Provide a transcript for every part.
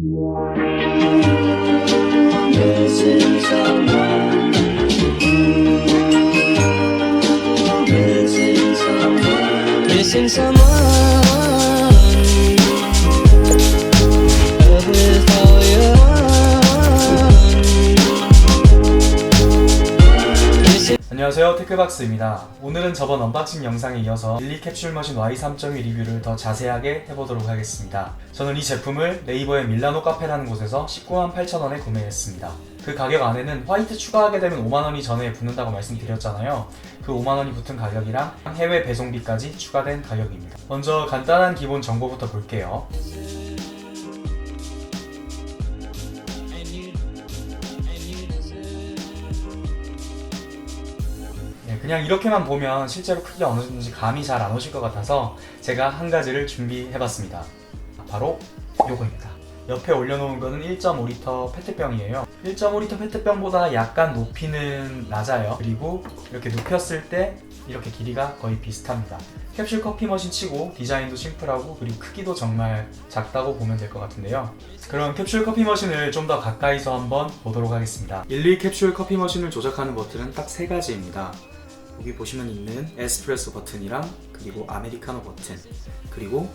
Missing someone. Missing someone. Missing someone. Love is all you want. 안녕하세요, 테크박스입니다. 오늘은 저번 언박싱 영상에 이어서 일리 캡슐 머신 Y3.2 리뷰를 더 자세하게 해보도록 하겠습니다. 저는 이 제품을 네이버의 밀라노 카페라는 곳에서 198,000원에 구매했습니다. 그 가격 안에는 화이트 추가하게 되면 5만원이 전에 붙는다고 말씀드렸잖아요. 그 5만원이 붙은 가격이랑 해외 배송비까지 추가된 가격입니다. 먼저 간단한 기본 정보부터 볼게요. 그냥 이렇게만 보면 실제로 크기가 어느 정도인지 감이 잘 안 오실 것 같아서 제가 한 가지를 준비해봤습니다. 바로 요거입니다. 옆에 올려놓은 거는 1.5L 페트병이에요. 1.5L 페트병보다 약간 높이는 낮아요. 그리고 이렇게 눕혔을 때 이렇게 길이가 거의 비슷합니다. 캡슐 커피 머신 치고 디자인도 심플하고 그리고 크기도 정말 작다고 보면 될 것 같은데요. 그럼 캡슐 커피 머신을 좀 더 가까이서 한번 보도록 하겠습니다. 일리 캡슐 커피 머신을 조작하는 버튼은 딱 3가지입니다. 여기 보시면 있는 에스프레소 버튼이랑 그리고 아메리카노 버튼, 그리고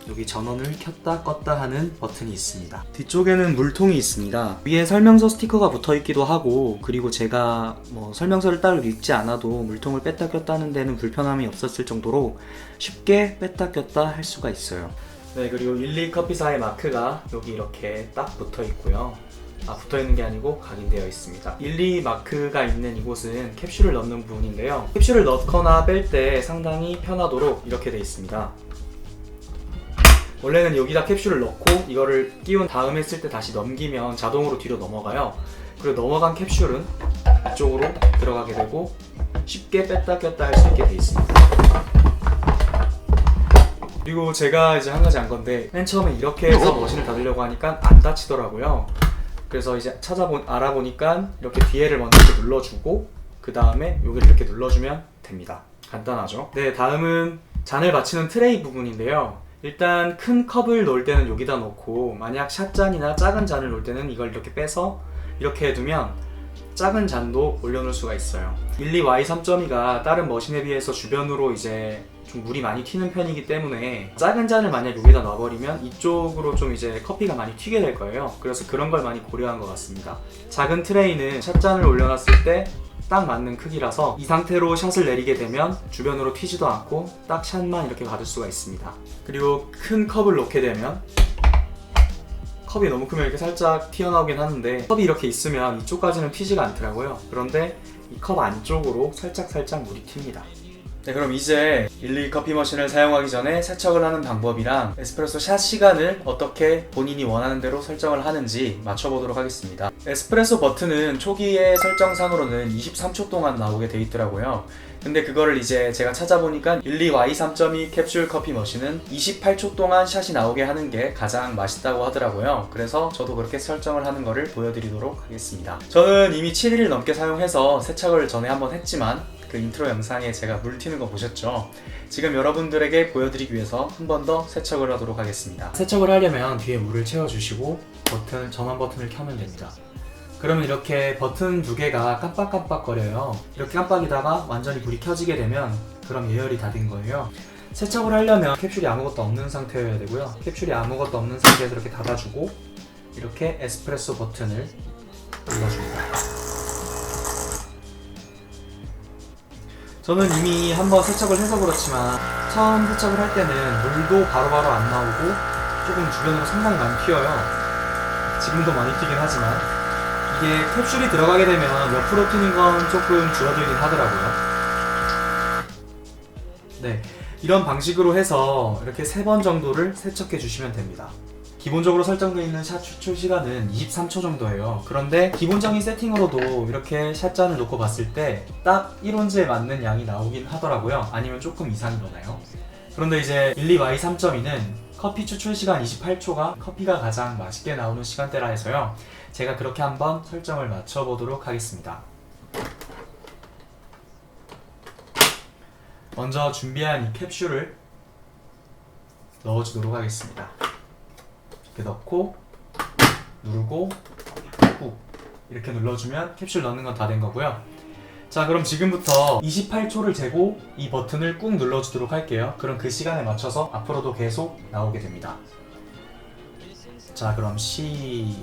여기 전원을 켰다 껐다 하는 버튼이 있습니다. 뒤쪽에는 물통이 있습니다. 위에 설명서 스티커가 붙어 있기도 하고, 그리고 제가 설명서를 따로 읽지 않아도 물통을 뺐다 꼈다 하는 데는 불편함이 없었을 정도로 쉽게 뺐다 꼈다 할 수가 있어요. 네, 그리고 일리 커피사의 마크가 여기 이렇게 딱 붙어 있고요. 붙어 있는 게 아니고 각인되어 있습니다. 일리 마크가 있는 이곳은 캡슐을 넣는 부분인데요. 캡슐을 넣거나 뺄 때 상당히 편하도록 이렇게 되어 있습니다. 원래는 여기다 캡슐을 넣고 이거를 끼운 다음에 쓸 때 다시 넘기면 자동으로 뒤로 넘어가요. 그리고 넘어간 캡슐은 이쪽으로 들어가게 되고 쉽게 뺐다 꼈다 할 수 있게 되어 있습니다. 그리고 제가 이제 한 가지 안 건데, 맨 처음에 이렇게 해서 머신을 닫으려고 하니까 안 닫히더라고요. 그래서 이제 알아보니까 이렇게 뒤에를 먼저 이렇게 눌러주고 그 다음에 여기를 이렇게 눌러주면 됩니다. 간단하죠? 네, 다음은 잔을 받치는 트레이 부분인데요. 일단 큰 컵을 놓을 때는 여기다 놓고, 만약 샷잔이나 작은 잔을 놓을 때는 이걸 이렇게 빼서 이렇게 해두면 작은 잔도 올려놓을 수가 있어요. 일리 Y3.2가 다른 머신에 비해서 주변으로 이제 좀 물이 많이 튀는 편이기 때문에 작은 잔을 만약 여기다 놔버리면 이쪽으로 좀 이제 커피가 많이 튀게 될 거예요. 그래서 그런 걸 많이 고려한 것 같습니다. 작은 트레이는 샷잔을 올려놨을 때 딱 맞는 크기라서 이 상태로 샷을 내리게 되면 주변으로 튀지도 않고 딱 샷만 이렇게 받을 수가 있습니다. 그리고 큰 컵을 놓게 되면 컵이 너무 크면 이렇게 살짝 튀어나오긴 하는데, 컵이 이렇게 있으면 이쪽까지는 튀지가 않더라고요. 그런데 이 컵 안쪽으로 살짝 물이 튑니다. 네, 그럼 이제 일리 커피 머신을 사용하기 전에 세척을 하는 방법이랑 에스프레소 샷 시간을 어떻게 본인이 원하는 대로 설정을 하는지 맞춰보도록 하겠습니다. 에스프레소 버튼은 초기의 설정상으로는 23초 동안 나오게 돼 있더라고요. 근데 그거를 이제 제가 찾아보니까 일리 Y3.2 캡슐 커피 머신은 28초 동안 샷이 나오게 하는 게 가장 맛있다고 하더라고요. 그래서 저도 그렇게 설정을 하는 거를 보여드리도록 하겠습니다. 저는 이미 7일 넘게 사용해서 세척을 전에 한번 했지만 그 인트로 영상에 제가 물 튀는 거 보셨죠? 지금 여러분들에게 보여드리기 위해서 한 번 더 세척을 하도록 하겠습니다. 세척을 하려면 뒤에 물을 채워주시고 전원 버튼을 켜면 됩니다. 그러면 이렇게 버튼 2개가 깜빡깜빡거려요. 이렇게 깜빡이다가 완전히 불이 켜지게 되면 그럼 예열이 다 된 거예요. 세척을 하려면 캡슐이 아무것도 없는 상태여야 되고요. 캡슐이 아무것도 없는 상태에서 이렇게 닫아주고 이렇게 에스프레소 버튼을 눌러줍니다. 저는 이미 한번 세척을 해서 그렇지만 처음 세척을 할 때는 물도 바로바로 안 나오고 조금 주변으로 상당히 많이 튀어요. 지금도 많이 튀긴 하지만 이게 캡슐이 들어가게 되면 옆으로 튀는 건 조금 줄어들긴 하더라고요. 네, 이런 방식으로 해서 이렇게 3번 정도를 세척해 주시면 됩니다. 기본적으로 설정되어 있는 샷 추출 시간은 23초 정도예요. 그런데 기본적인 세팅으로도 이렇게 샷잔을 놓고 봤을 때 딱 1온즈에 맞는 양이 나오긴 하더라고요. 아니면 조금 이상이 나나요? 그런데 이제 일리 Y3.2는 커피 추출 시간 28초가 커피가 가장 맛있게 나오는 시간대라 해서요. 제가 그렇게 한번 설정을 맞춰보도록 하겠습니다. 먼저 준비한 이 캡슐을 넣어주도록 하겠습니다. 이렇게 넣고 누르고 꾹 이렇게 눌러주면 캡슐 넣는 건 다 된 거고요. 자, 그럼 지금부터 28초를 재고 이 버튼을 꾹 눌러주도록 할게요. 그럼 그 시간에 맞춰서 앞으로도 계속 나오게 됩니다. 자, 그럼 시작.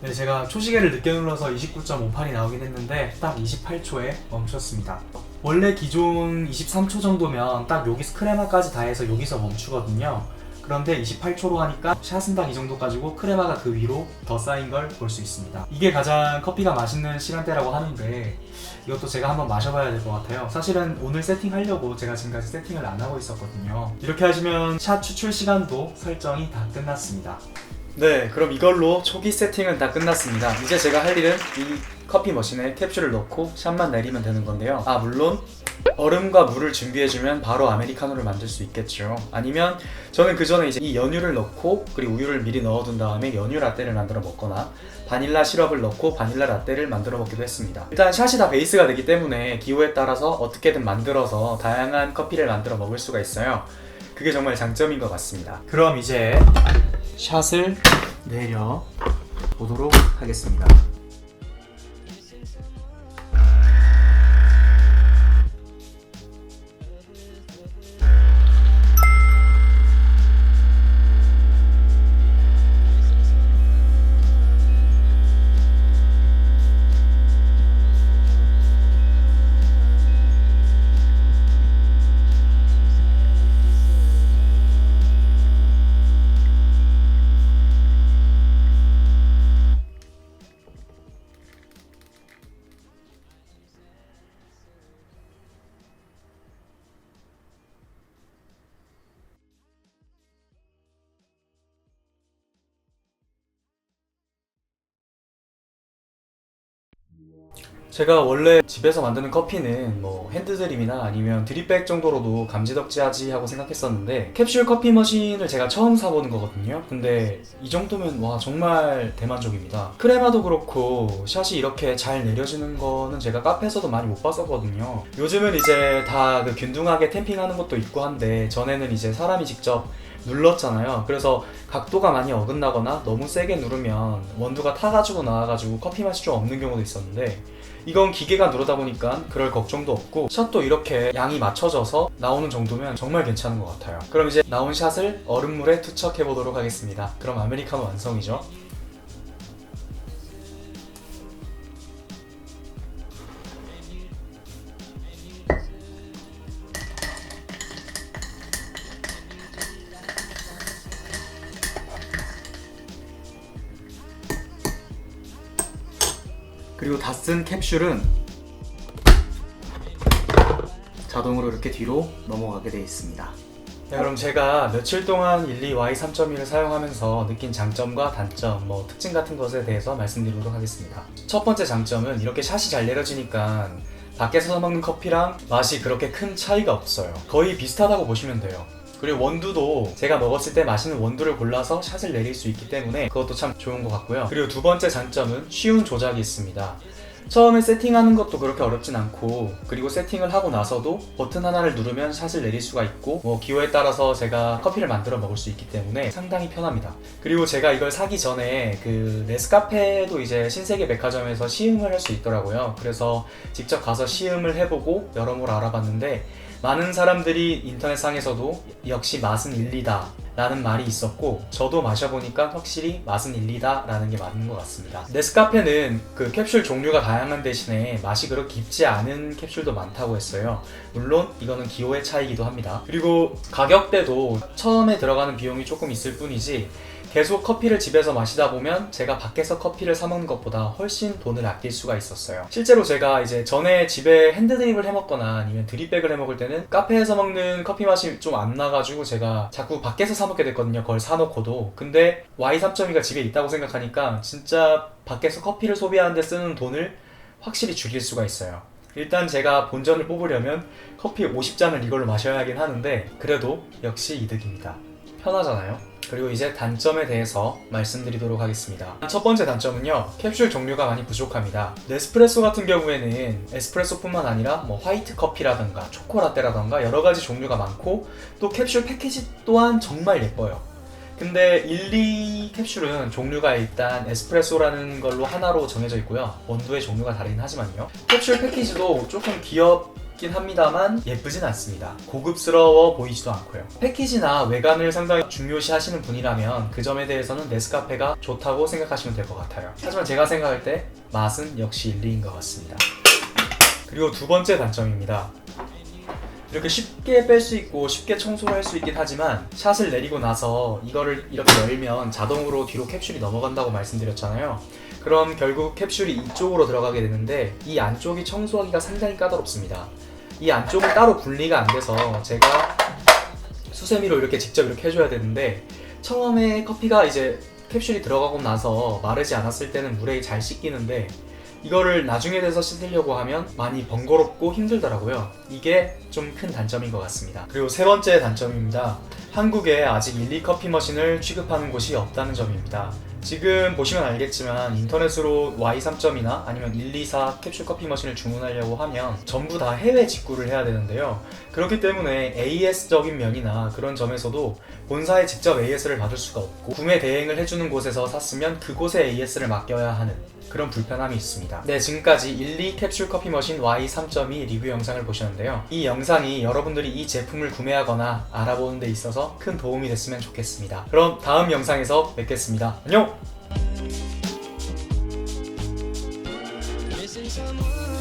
네, 제가 초시계를 늦게 눌러서 29.58이 나오긴 했는데 딱 28초에 멈췄습니다. 원래 기존 23초 정도면 딱 여기 크레마까지 다 해서 여기서 멈추거든요. 그런데 28초로 하니까 샷은 딱 이 정도 가지고 크레마가 그 위로 더 쌓인 걸 볼 수 있습니다. 이게 가장 커피가 맛있는 시간대라고 하는데 이것도 제가 한번 마셔봐야 될 것 같아요. 사실은 오늘 세팅하려고 제가 지금까지 세팅을 안 하고 있었거든요. 이렇게 하시면 샷 추출 시간도 설정이 다 끝났습니다. 네, 그럼 이걸로 초기 세팅은 다 끝났습니다. 이제 제가 할 일은 이 커피 머신에 캡슐을 넣고 샷만 내리면 되는 건데요. 물론 얼음과 물을 준비해주면 바로 아메리카노를 만들 수 있겠죠. 아니면 저는 그 전에 이제 이 연유를 넣고 그리고 우유를 미리 넣어둔 다음에 연유 라떼를 만들어 먹거나 바닐라 시럽을 넣고 바닐라 라떼를 만들어 먹기도 했습니다. 일단 샷이 다 베이스가 되기 때문에 기호에 따라서 어떻게든 만들어서 다양한 커피를 만들어 먹을 수가 있어요. 그게 정말 장점인 것 같습니다. 그럼 이제 샷을 내려 보도록 하겠습니다. 제가 원래 집에서 만드는 커피는 뭐 핸드드립이나 아니면 드립백 정도로도 감지덕지하지 하고 생각했었는데 캡슐 커피 머신을 제가 처음 사보는 거거든요. 근데 이 정도면 와 정말 대만족입니다. 크레마도 그렇고 샷이 이렇게 잘 내려지는 거는 제가 카페에서도 많이 못 봤었거든요. 요즘은 이제 다 그 균등하게 탬핑하는 것도 있고 한데 전에는 이제 사람이 직접 눌렀잖아요. 그래서 각도가 많이 어긋나거나 너무 세게 누르면 원두가 타가지고 나와가지고 커피 맛이 좀 없는 경우도 있었는데 이건 기계가 누르다 보니까 그럴 걱정도 없고 샷도 이렇게 양이 맞춰져서 나오는 정도면 정말 괜찮은 것 같아요. 그럼 이제 나온 샷을 얼음물에 투척해 보도록 하겠습니다. 그럼 아메리카노 완성이죠. 그리고 다 쓴 캡슐은 자동으로 이렇게 뒤로 넘어가게 되어 있습니다. 네, 그럼 제가 며칠 동안 12Y3.1을 사용하면서 느낀 장점과 단점, 특징 같은 것에 대해서 말씀드리도록 하겠습니다. 첫 번째 장점은 이렇게 샷이 잘 내려지니까 밖에서 사 먹는 커피랑 맛이 그렇게 큰 차이가 없어요. 거의 비슷하다고 보시면 돼요. 그리고 원두도 제가 먹었을 때 맛있는 원두를 골라서 샷을 내릴 수 있기 때문에 그것도 참 좋은 것 같고요. 그리고 두 번째 장점은 쉬운 조작이 있습니다. 처음에 세팅하는 것도 그렇게 어렵진 않고 그리고 세팅을 하고 나서도 버튼 하나를 누르면 샷을 내릴 수가 있고 기호에 따라서 제가 커피를 만들어 먹을 수 있기 때문에 상당히 편합니다. 그리고 제가 이걸 사기 전에 그 네스카페도 이제 신세계 백화점에서 시음을 할 수 있더라고요. 그래서 직접 가서 시음을 해보고 여러모로 알아봤는데 많은 사람들이 인터넷상에서도 역시 맛은 1, 2다 라는 말이 있었고 저도 마셔보니까 확실히 맛은 1, 2다 라는 게 맞는 것 같습니다. 네스카페는 그 캡슐 종류가 다양한 대신에 맛이 그렇게 깊지 않은 캡슐도 많다고 했어요. 물론 이거는 기호의 차이기도 합니다. 그리고 가격대도 처음에 들어가는 비용이 조금 있을 뿐이지 계속 커피를 집에서 마시다 보면 제가 밖에서 커피를 사 먹는 것보다 훨씬 돈을 아낄 수가 있었어요. 실제로 제가 이제 전에 집에 핸드드립을 해 먹거나 아니면 드립백을 해 먹을 때는 카페에서 먹는 커피 맛이 좀 안 나가지고 제가 자꾸 밖에서 사 먹게 됐거든요. 그걸 사놓고도. 근데 Y3.2가 집에 있다고 생각하니까 진짜 밖에서 커피를 소비하는데 쓰는 돈을 확실히 줄일 수가 있어요. 일단 제가 본전을 뽑으려면 커피 50잔을 이걸로 마셔야 하긴 하는데 그래도 역시 이득입니다. 편하잖아요. 그리고 이제 단점에 대해서 말씀드리도록 하겠습니다. 첫 번째 단점은요, 캡슐 종류가 많이 부족합니다. 네스프레소 같은 경우에는 에스프레소뿐만 아니라 뭐 화이트 커피라던가 초코라떼라던가 여러 가지 종류가 많고 또 캡슐 패키지 또한 정말 예뻐요. 근데 1, 2 캡슐은 종류가 일단 에스프레소라는 걸로 하나로 정해져 있고요. 원두의 종류가 다르긴 하지만요. 캡슐 패키지도 조금 귀엽긴 합니다만 예쁘진 않습니다. 고급스러워 보이지도 않고요. 패키지나 외관을 상당히 중요시 하시는 분이라면 그 점에 대해서는 네스카페가 좋다고 생각하시면 될 것 같아요. 하지만 제가 생각할 때 맛은 역시 1, 2인 것 같습니다. 그리고 두 번째 단점입니다. 이렇게 쉽게 뺄 수 있고 쉽게 청소를 할 수 있긴 하지만 샷을 내리고 나서 이거를 이렇게 열면 자동으로 뒤로 캡슐이 넘어간다고 말씀드렸잖아요. 그럼 결국 캡슐이 이쪽으로 들어가게 되는데 이 안쪽이 청소하기가 상당히 까다롭습니다. 이 안쪽은 따로 분리가 안 돼서 제가 수세미로 이렇게 직접 이렇게 해줘야 되는데 처음에 커피가 이제 캡슐이 들어가고 나서 마르지 않았을 때는 물에 잘 씻기는데 이거를 나중에 돼서 씻으려고 하면 많이 번거롭고 힘들더라고요. 이게 좀 큰 단점인 것 같습니다. 그리고 세 번째 단점입니다. 한국에 아직 1, 2 커피 머신을 취급하는 곳이 없다는 점입니다. 지금 보시면 알겠지만 인터넷으로 Y3.2나 아니면 124 캡슐 커피 머신을 주문하려고 하면 전부 다 해외 직구를 해야 되는데요. 그렇기 때문에 AS적인 면이나 그런 점에서도 본사에 직접 AS를 받을 수가 없고 구매 대행을 해주는 곳에서 샀으면 그곳에 AS를 맡겨야 하는 그런 불편함이 있습니다. 네, 지금까지 1, 2 캡슐 커피 머신 Y3.2 리뷰 영상을 보셨는데요. 이 영상이 여러분들이 이 제품을 구매하거나 알아보는 데 있어서 큰 도움이 됐으면 좋겠습니다. 그럼 다음 영상에서 뵙겠습니다. 안녕! Missing someone